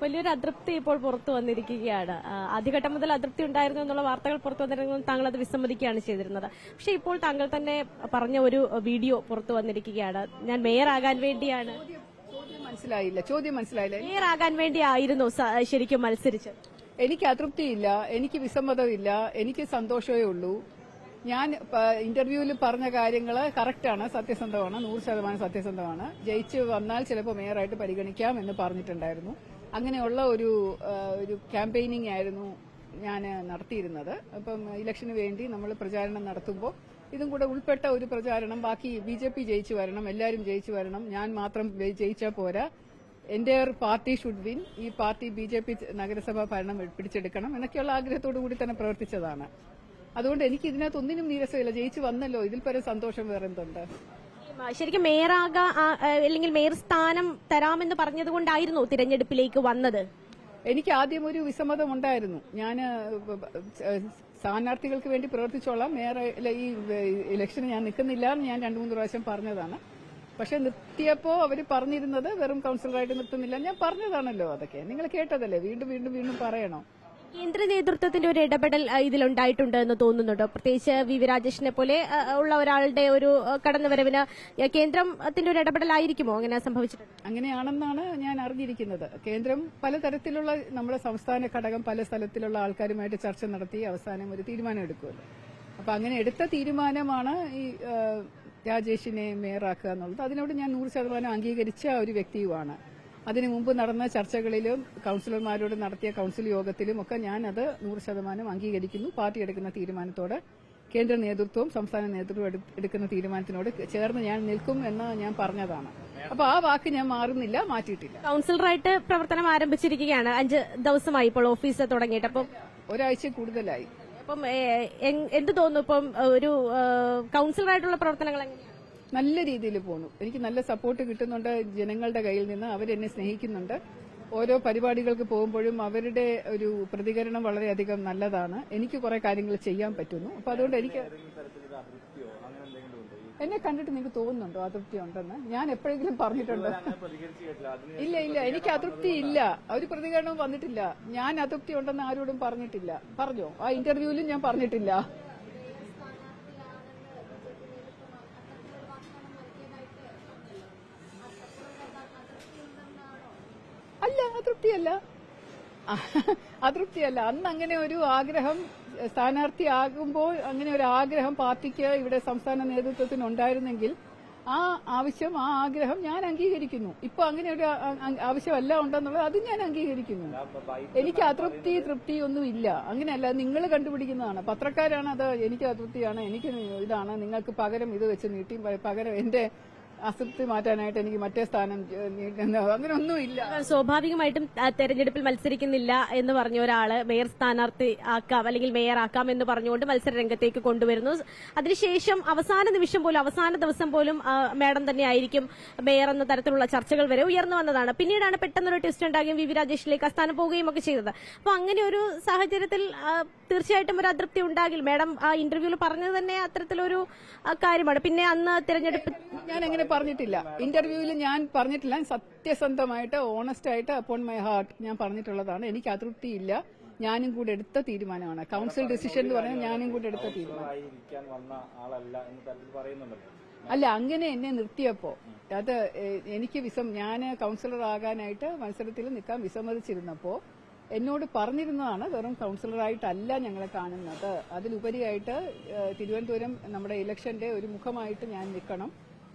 വലിയൊരു അതൃപ്തി ഇപ്പോൾ പുറത്തു വന്നിരിക്കുകയാണ്. ആദ്യഘട്ടം മുതൽ അതൃപ്തി ഉണ്ടായിരുന്നു എന്നുള്ള വാർത്തകൾ പുറത്തു വന്നിരുന്നു. താങ്കൾ അത് വിസമ്മതിക്കുകയാണ് ചെയ്തിരുന്നത്. പക്ഷേ ഇപ്പോൾ താങ്കൾ തന്നെ പറഞ്ഞ ഒരു വീഡിയോ പുറത്തു വന്നിരിക്കുകയാണ്. ഞാൻ മേയറാകാൻ വേണ്ടിയാണ്. ചോദ്യം മനസ്സിലായില്ല. മേയറാകാൻ വേണ്ടിയായിരുന്നു ശരിക്കും മത്സരിച്ചത്. എനിക്ക് അതൃപ്തിയില്ല, എനിക്ക് വിസമ്മതമില്ല, എനിക്ക് സന്തോഷമേ ഉള്ളൂ. ഞാൻ ഇന്റർവ്യൂവിൽ പറഞ്ഞ കാര്യങ്ങള് കറക്റ്റാണ്, സത്യസന്ധമാണ്, 100% സത്യസന്ധമാണ്. ജയിച്ചു വന്നാൽ ചിലപ്പോൾ മേയറായിട്ട് പരിഗണിക്കാം എന്ന് പറഞ്ഞിട്ടുണ്ടായിരുന്നു. അങ്ങനെയുള്ള ഒരു ക്യാമ്പയിനിങ് ആയിരുന്നു ഞാൻ നടത്തിയിരുന്നത്. അപ്പം ഇലക്ഷന് വേണ്ടി നമ്മൾ പ്രചാരണം നടത്തുമ്പോൾ ഇതും കൂടെ ഉൾപ്പെട്ട ഒരു പ്രചാരണം. ബാക്കി BJP ജയിച്ചു വരണം, എല്ലാവരും ജയിച്ചു വരണം, ഞാൻ മാത്രം ജയിച്ചാൽ പോരാ, എന്റെ പാർട്ടി ഷുഡ് വിൻ, ഈ പാർട്ടി BJP നഗരസഭാ ഭരണം പിടിച്ചെടുക്കണം എന്നൊക്കെയുള്ള ആഗ്രഹത്തോടു കൂടി തന്നെ പ്രവർത്തിച്ചതാണ്. അതുകൊണ്ട് എനിക്ക് ഇതിനകത്ത് ഒന്നിനും നീരസമില്ല. ജയിച്ചു വന്നല്ലോ, ഇതിൽ പരം സന്തോഷം വേറെന്തുണ്ട്? ശരിക്കും അല്ലെങ്കിൽ മേയർ സ്ഥാനം തരാമെന്ന് പറഞ്ഞതുകൊണ്ടായിരുന്നു തിരഞ്ഞെടുപ്പിലേക്ക് വന്നത്. എനിക്ക് ആദ്യം ഒരു വിസമ്മതം ഉണ്ടായിരുന്നു. ഞാൻ സ്ഥാനാർത്ഥികൾക്ക് വേണ്ടി പ്രവർത്തിച്ചോളാം, മേയർ ഈ ഇലക്ഷന് ഞാൻ നിൽക്കുന്നില്ല എന്ന് ഞാൻ 2-3 പ്രാവശ്യം പറഞ്ഞതാണ്. പക്ഷെ നിർത്തിയപ്പോ അവര് പറഞ്ഞിരുന്നത് വെറും കൌൺസിലറായിട്ട് നിർത്തുന്നില്ല. ഞാൻ പറഞ്ഞതാണല്ലോ, അതൊക്കെ നിങ്ങൾ കേട്ടതല്ലേ, വീണ്ടും വീണ്ടും വീണ്ടും പറയണോ? കേന്ദ്ര നേതൃത്വത്തിന്റെ ഒരു ഇടപെടൽ ഇതിലുണ്ടായിട്ടുണ്ട് എന്ന് തോന്നുന്നുണ്ടോ? പ്രത്യേകിച്ച് വി രാജേഷിനെ പോലെ ഉള്ള ഒരാളുടെ ഒരു കടന്നുവരവിന് കേന്ദ്രത്തിന്റെ ഒരു ഇടപെടലായിരിക്കുമോ അങ്ങനെ സംഭവിച്ചിട്ടുണ്ട്? അങ്ങനെയാണെന്നാണ് ഞാൻ അറിഞ്ഞിരിക്കുന്നത്. കേന്ദ്രം പലതരത്തിലുള്ള നമ്മുടെ സംസ്ഥാന ഘടകം പല സ്ഥലത്തിലുള്ള ആൾക്കാരുമായിട്ട് ചർച്ച നടത്തി അവസാനം ഒരു തീരുമാനം എടുക്കുമല്ലോ. അപ്പൊ അങ്ങനെ എടുത്ത തീരുമാനമാണ് ഈ രാജേഷിനെ മേയറാക്കുക എന്നുള്ളത്. അതിനോട് ഞാൻ 100% അംഗീകരിച്ച ഒരു വ്യക്തിയുമാണ്. അതിനു മുമ്പ് നടന്ന ചർച്ചകളിലും കൌൺസിലർമാരോട് നടത്തിയ കൌൺസിൽ യോഗത്തിലും ഒക്കെ ഞാൻ അത് 100% അംഗീകരിക്കുന്നു. പാർട്ടി എടുക്കുന്ന തീരുമാനത്തോട് കേന്ദ്ര നേതൃത്വവും സംസ്ഥാന നേതൃത്വവും എടുക്കുന്ന തീരുമാനത്തിനോട് ചേർന്ന് ഞാൻ നിൽക്കും എന്ന് ഞാൻ പറഞ്ഞതാണ്. അപ്പൊ ആ വാക്ക് ഞാൻ മാറുന്നില്ല, മാറ്റിയിട്ടില്ല. കൌൺസിലറായിട്ട് പ്രവർത്തനം ആരംഭിച്ചിരിക്കുകയാണ്. 5 ദിവസമായി ഇപ്പോൾ ഓഫീസ് തുടങ്ങിയിട്ട്. അപ്പം ഒരാഴ്ച കൂടുതലായി. അപ്പം എന്ത് തോന്നുന്നു ഇപ്പം ഒരു കൌൺസിലറായിട്ടുള്ള പ്രവർത്തനങ്ങൾ എങ്ങനെയാണ്? നല്ല രീതിയിൽ പോകുന്നു. എനിക്ക് നല്ല സപ്പോർട്ട് കിട്ടുന്നുണ്ട് ജനങ്ങളുടെ കയ്യിൽ നിന്ന്. അവരെന്നെ സ്നേഹിക്കുന്നുണ്ട്. ഓരോ പരിപാടികൾക്ക് പോകുമ്പോഴും അവരുടെ ഒരു പ്രതികരണം വളരെയധികം നല്ലതാണ്. എനിക്ക് കുറെ കാര്യങ്ങൾ ചെയ്യാൻ പറ്റുന്നു. അപ്പൊ അതുകൊണ്ട് എനിക്ക് എന്നെ കണ്ടിട്ട് നിങ്ങൾക്ക് തോന്നുന്നുണ്ടോ അതൃപ്തി ഉണ്ടെന്ന്? ഞാൻ എപ്പോഴെങ്കിലും പറഞ്ഞിട്ടുണ്ടോ? ഇല്ല, എനിക്ക് അതൃപ്തി ഇല്ല. ഒരു പ്രതികരണവും വന്നിട്ടില്ല. ഞാൻ അതൃപ്തി ഉണ്ടെന്ന് ആരോടും പറഞ്ഞിട്ടില്ല. പറഞ്ഞോ? ആ ഇന്റർവ്യൂവിലും ഞാൻ പറഞ്ഞിട്ടില്ല. അല്ല, അതൃപ്തിയല്ല. അന്ന് അങ്ങനെ ഒരു ആഗ്രഹം സ്ഥാനാർത്ഥിയാകുമ്പോൾ അങ്ങനെ ഒരു ആഗ്രഹം പാർട്ടിക്ക് ഇവിടെ സംസ്ഥാന നേതൃത്വത്തിന് ഉണ്ടായിരുന്നെങ്കിൽ ആ ആവശ്യം, ആ ആഗ്രഹം ഞാൻ അംഗീകരിക്കുന്നു. ഇപ്പൊ അങ്ങനെ ഒരു ആവശ്യമല്ല ഉണ്ടെന്നുള്ളത് അത് ഞാൻ അംഗീകരിക്കുന്നു. എനിക്ക് അതൃപ്തി തൃപ്തി ഒന്നും ഇല്ല. അങ്ങനെയല്ല, നിങ്ങൾ കണ്ടുപിടിക്കുന്നതാണ്. പത്രക്കാരാണ് അത്. എനിക്ക് അതൃപ്തിയാണ്, എനിക്ക് ഇതാണ്, നിങ്ങൾക്ക് പകരം ഇത് വെച്ച് നീട്ടി പകരം എന്റെ അസൃപ്തി മാറ്റാനായിട്ട് എനിക്ക് മറ്റേ സ്ഥാനം അങ്ങനെ ഒന്നുമില്ല. സ്വാഭാവികമായിട്ടും തെരഞ്ഞെടുപ്പിൽ മത്സരിക്കുന്നില്ല എന്ന് പറഞ്ഞ ഒരാള് മേയർ സ്ഥാനാർത്ഥി ആക്കാം അല്ലെങ്കിൽ മേയർ ആക്കാം എന്ന് പറഞ്ഞുകൊണ്ട് മത്സര രംഗത്തേക്ക് കൊണ്ടുവരുന്നു. അതിനുശേഷം അവസാന ദിവസം പോലും മാഡം തന്നെ ആയിരിക്കും മേയർ എന്ന തരത്തിലുള്ള ചർച്ചകൾ വരെ ഉയർന്നു വന്നതാണ്. പിന്നീടാണ് പെട്ടെന്നൊരു ട്വിസ്റ്റ് ഉണ്ടാകുകയും വി രാജേഷിലേക്ക് ആ സ്ഥാനം പോവുകയും ഒക്കെ ചെയ്തത്. അപ്പൊ അങ്ങനെ ഒരു സാഹചര്യത്തിൽ തീർച്ചയായിട്ടും ഒരു അതൃപ്തി ഉണ്ടാകില്ല. മാഡം ആ ഇന്റർവ്യൂവിൽ പറഞ്ഞത് തന്നെ അത്തരത്തിലൊരു കാര്യമാണ്. പിന്നെ അന്ന് തെരഞ്ഞെടുപ്പ് ഞാൻ അങ്ങനെ പറഞ്ഞിട്ടില്ല. ഇന്റർവ്യൂവിൽ ഞാൻ പറഞ്ഞിട്ടില്ല. സത്യസന്ധമായിട്ട് ഓണസ്റ്റ് ആയിട്ട് അപ്പോൺ മൈ ഹാർട്ട് ഞാൻ പറഞ്ഞിട്ടുള്ളതാണ്. എനിക്ക് അതൃപ്തിയില്ല. ഞാനും കൂടെ എടുത്ത തീരുമാനമാണ്. കൌൺസിൽ ഡിസിഷൻ എന്ന് പറഞ്ഞാൽ ഞാനും കൂടെ എടുത്ത തീരുമാനം. അല്ല, അങ്ങനെ എന്നെ നിർത്തിയപ്പോ അത് എനിക്ക് ഞാൻ കൌൺസിലർ ആകാനായിട്ട് മത്സരത്തിൽ നിൽക്കാൻ വിസമ്മതിച്ചിരുന്നപ്പോ എന്നോട് പറഞ്ഞിരുന്നതാണ് വെറും കൌൺസിലറായിട്ടല്ല ഞങ്ങളെ കാണുന്നത്, അതിലുപരിയായിട്ട് തിരുവനന്തപുരം നമ്മുടെ ഇലക്ഷന്റെ ഒരു മുഖമായിട്ട് ഞാൻ നിൽക്കണം,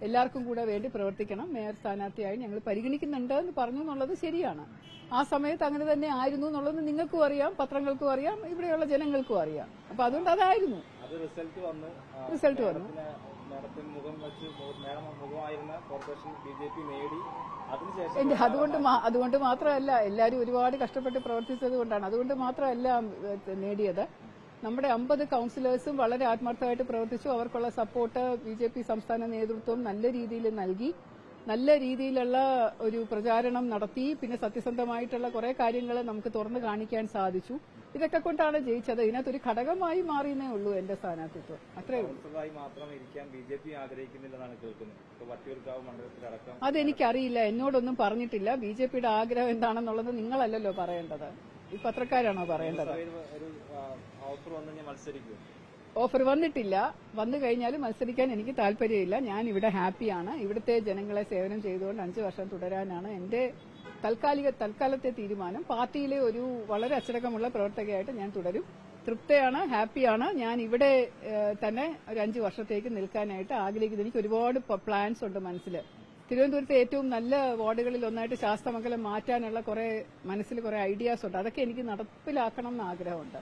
എല്ലാവർക്കും കൂടെ വേണ്ടി പ്രവർത്തിക്കണം, മേയർ സ്ഥാനാർത്ഥിയായി ഞങ്ങൾ പരിഗണിക്കുന്നുണ്ട് എന്ന് പറഞ്ഞു എന്നുള്ളത് ശരിയാണ്. ആ സമയത്ത് അങ്ങനെ തന്നെ ആയിരുന്നു എന്നുള്ളത് നിങ്ങൾക്കും അറിയാം, പത്രങ്ങൾക്കും അറിയാം, ഇവിടെയുള്ള ജനങ്ങൾക്കും അറിയാം. അപ്പൊ അതുകൊണ്ട് അതായിരുന്നു റിസൾട്ട് വന്നു. അതുകൊണ്ട് മാത്രമല്ല, എല്ലാവരും ഒരുപാട് കഷ്ടപ്പെട്ട് പ്രവർത്തിച്ചത് കൊണ്ടാണ്. അതുകൊണ്ട് മാത്രമല്ല നേടിയത്. നമ്മുടെ 50 കൌൺസിലേഴ്സും വളരെ ആത്മാർത്ഥമായിട്ട് പ്രവർത്തിച്ചു. അവർക്കുള്ള സപ്പോർട്ട് BJP സംസ്ഥാന നേതൃത്വം നല്ല രീതിയിൽ നൽകി. നല്ല രീതിയിലുള്ള ഒരു പ്രചാരണം നടത്തി. പിന്നെ സത്യസന്ധമായിട്ടുള്ള കുറെ കാര്യങ്ങൾ നമുക്ക് തുറന്നു കാണിക്കാൻ സാധിച്ചു. ഇതൊക്കെ കൊണ്ടാണ് ജയിച്ചത്. ഇതിനകത്തൊരു ഘടകമായി മാറിയെന്നേ ഉള്ളൂ എന്റെ സ്ഥാനാർത്ഥിത്വം. അത്രേ ഉള്ളൂ. മാത്രം ഇരിക്കാൻ ബിജെപി ആഗ്രഹിക്കുന്നില്ലെന്നാണ് കേൾക്കുന്നത്. വട്ടിയൂർക്കാവ് മണ്ഡലത്തിലടക്കം അതെനിക്കറിയില്ല, എന്നോടൊന്നും പറഞ്ഞിട്ടില്ല. ബിജെപിയുടെ ആഗ്രഹം എന്താണെന്നുള്ളത് നിങ്ങളല്ലല്ലോ പറയേണ്ടത്, ഈ പത്രക്കാരാണോ പറയേണ്ടത്? ഒരു ഓഫർ വന്നു ഞാൻ മത്സരിക്കും. ഓഫർ വന്നിട്ടില്ല. വന്നു കഴിഞ്ഞാൽ മത്സരിക്കാൻ എനിക്ക് താല്പര്യമില്ല. ഞാൻ ഇവിടെ ഹാപ്പിയാണ്. ഇവിടുത്തെ ജനങ്ങളെ സേവനം ചെയ്തുകൊണ്ട് 5 വർഷം തുടരാനാണ് എന്റെ തൽക്കാലത്തെ തീരുമാനം. പാർട്ടിയിലെ ഒരു വളരെ അച്ചടക്കമുള്ള പ്രവർത്തകയായിട്ട് ഞാൻ തുടരും. തൃപ്തയാണ്, ഹാപ്പിയാണ്. ഞാൻ ഇവിടെ തന്നെ ഒരു 5 വർഷത്തേക്ക് നിൽക്കാനായിട്ട് ആഗ്രഹിക്കുന്നു. എനിക്ക് ഒരുപാട് പ്ലാൻസ് ഉണ്ട് മനസ്സിൽ. തിരുവനന്തപുരത്തെ ഏറ്റവും നല്ല വാർഡുകളിൽ ഒന്നായിട്ട് ശാസ്തമംഗലം മാറ്റാനുള്ള മനസ്സിൽ കുറെ ഐഡിയാസ് ഉണ്ട്. അതൊക്കെ എനിക്ക് നടപ്പിലാക്കണം എന്ന് ആഗ്രഹമുണ്ട്.